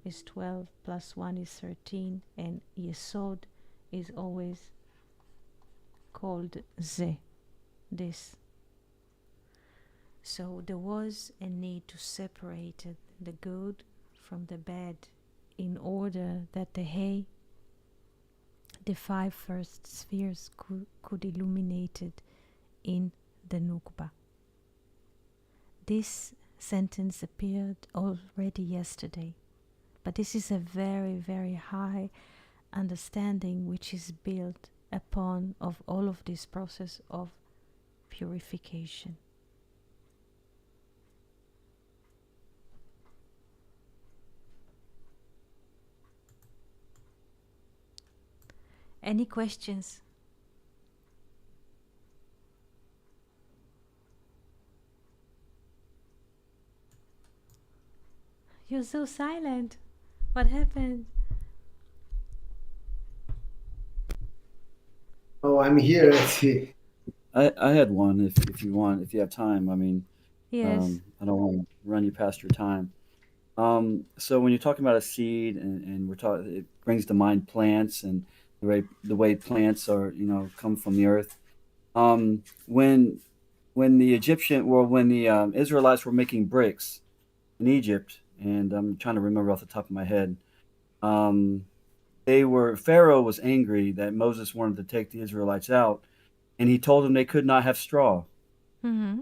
is 12, plus 1 is 13, and Yesod is always called ze, this. So there was a need to separate the good from the bad in order that the hay, the 5 first spheres, could illuminate it in the Nukba. This sentence appeared already yesterday, but this is a very, very high understanding which is built upon of all of this process of purification. Any questions? You're so silent. What happened? Oh, I'm here. See. I had one if you want, if you have time. I mean, Yes. I don't want to run you past your time. So when you're talking about a seed and we're talking, it brings to mind plants and the way plants are, come from the earth. Um, when the when the Israelites were making bricks in Egypt, and I'm trying to remember off the top of my head, um, Pharaoh was angry that Moses wanted to take the Israelites out, and he told them they could not have straw. Mm-hmm.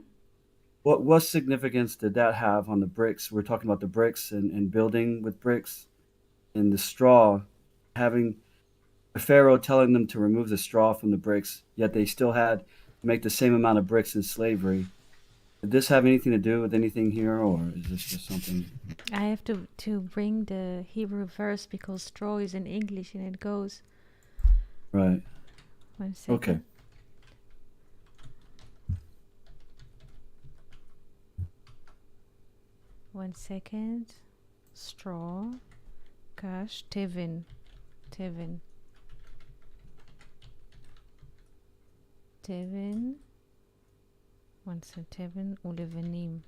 What significance did that have on the bricks? We're talking about the bricks and building with bricks and the straw, having the Pharaoh telling them to remove the straw from the bricks, yet they still had to make the same amount of bricks in slavery. Did this have anything to do with anything here, or is this just something? I have to bring the Hebrew verse because straw is in English and it goes. Right. 1 second. Okay. One second. Straw. Kash. Tevin. Tevin. Tevin. One second. Tevin ulevenim.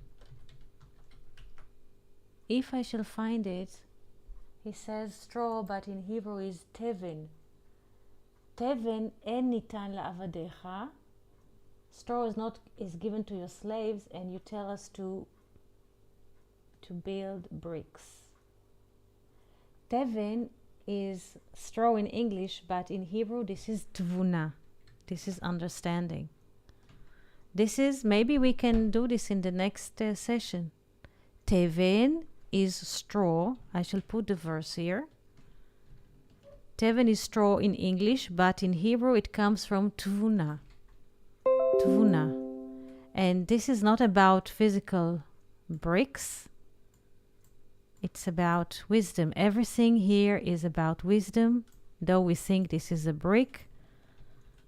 If I shall find it, he says straw, but in Hebrew is tevin. Tevin en nitan la'avadecha. Straw is given to your slaves, and you tell us to build bricks. Tevin is straw in English, but in Hebrew this is tvuna. This is understanding. This is, maybe we can do this in the next session. Tevin is straw. I shall put the verse here. Tevin is straw in English, but in Hebrew it comes from tvuna. Tvuna. And this is not about physical bricks. It's about wisdom. Everything here is about wisdom. Though we think this is a brick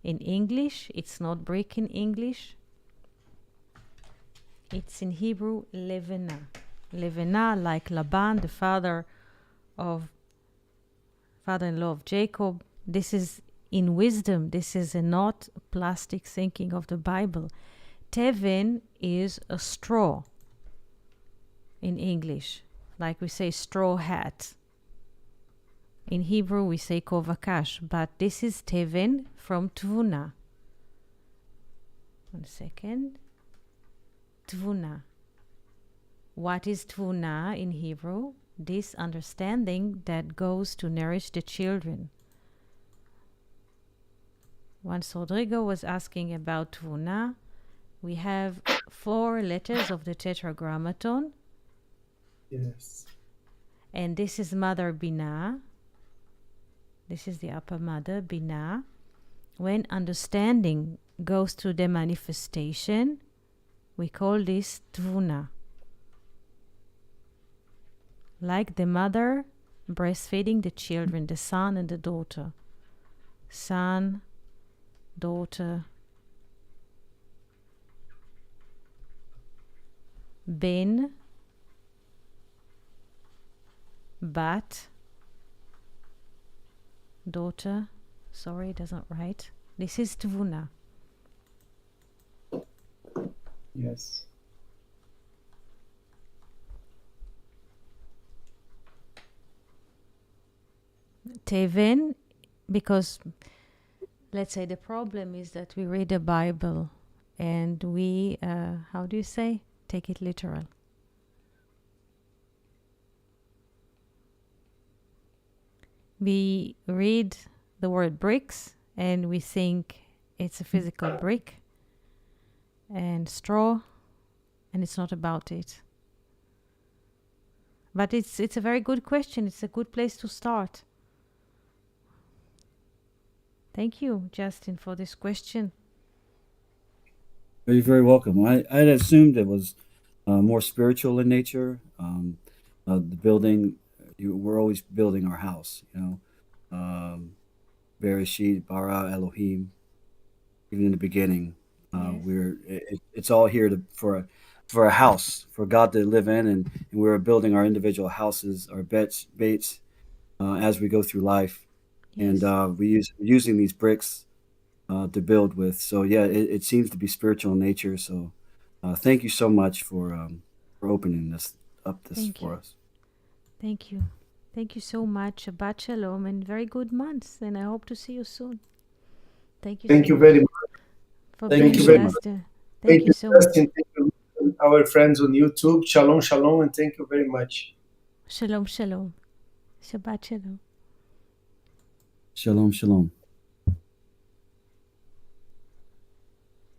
in English, it's not brick in English. It's in Hebrew levena. Levena, like Laban, the father-in-law of Jacob. This is in wisdom. This is not plastic thinking of the Bible. Tevin is a straw in English. Like we say straw hat. In Hebrew we say kovakash, but this is tevin from tvuna. 1 second. Tvuna. What is tvuna in Hebrew? This understanding that goes to nourish the children. Once Rodrigo was asking about tvuna, we have 4 letters of the Tetragrammaton. Yes. And this is Mother Binah. This is the upper mother, Binah. When understanding goes to the manifestation, we call this tvuna. Like the mother breastfeeding the children, the son and the daughter. Son, daughter. Ben, bat, daughter. Sorry, it doesn't write. This is tvuna. Yes. Teven, because let's say the problem is that we read the Bible and we, how do you say, take it literal. We read the word bricks and we think it's a physical brick and straw, and it's not about it. But it's a very good question. It's a good place to start. Thank you, Justin, for this question. You're very welcome. I'd assumed it was more spiritual in nature. The building, we're always building our house, Bereshit, bara, Elohim. Even in the beginning, Yes. it's all here for a house, for God to live in, and we're building our individual houses, our baits as we go through life, Yes. and we're using these bricks to build with. So yeah, it seems to be spiritual in nature. So thank you so much for opening this Thank for you. us. Thank you. Thank you so much. Shabbat Shalom and very good months. And I hope to see you soon. Thank you Thank so you much very much. for Thank being you Thank you so very with much. much. us there. Thank Thank you you, so much. Justin. Thank you, our friends on YouTube. Shalom, shalom, and thank you very much. Shalom, shalom. Shabbat Shalom. Shalom, shalom.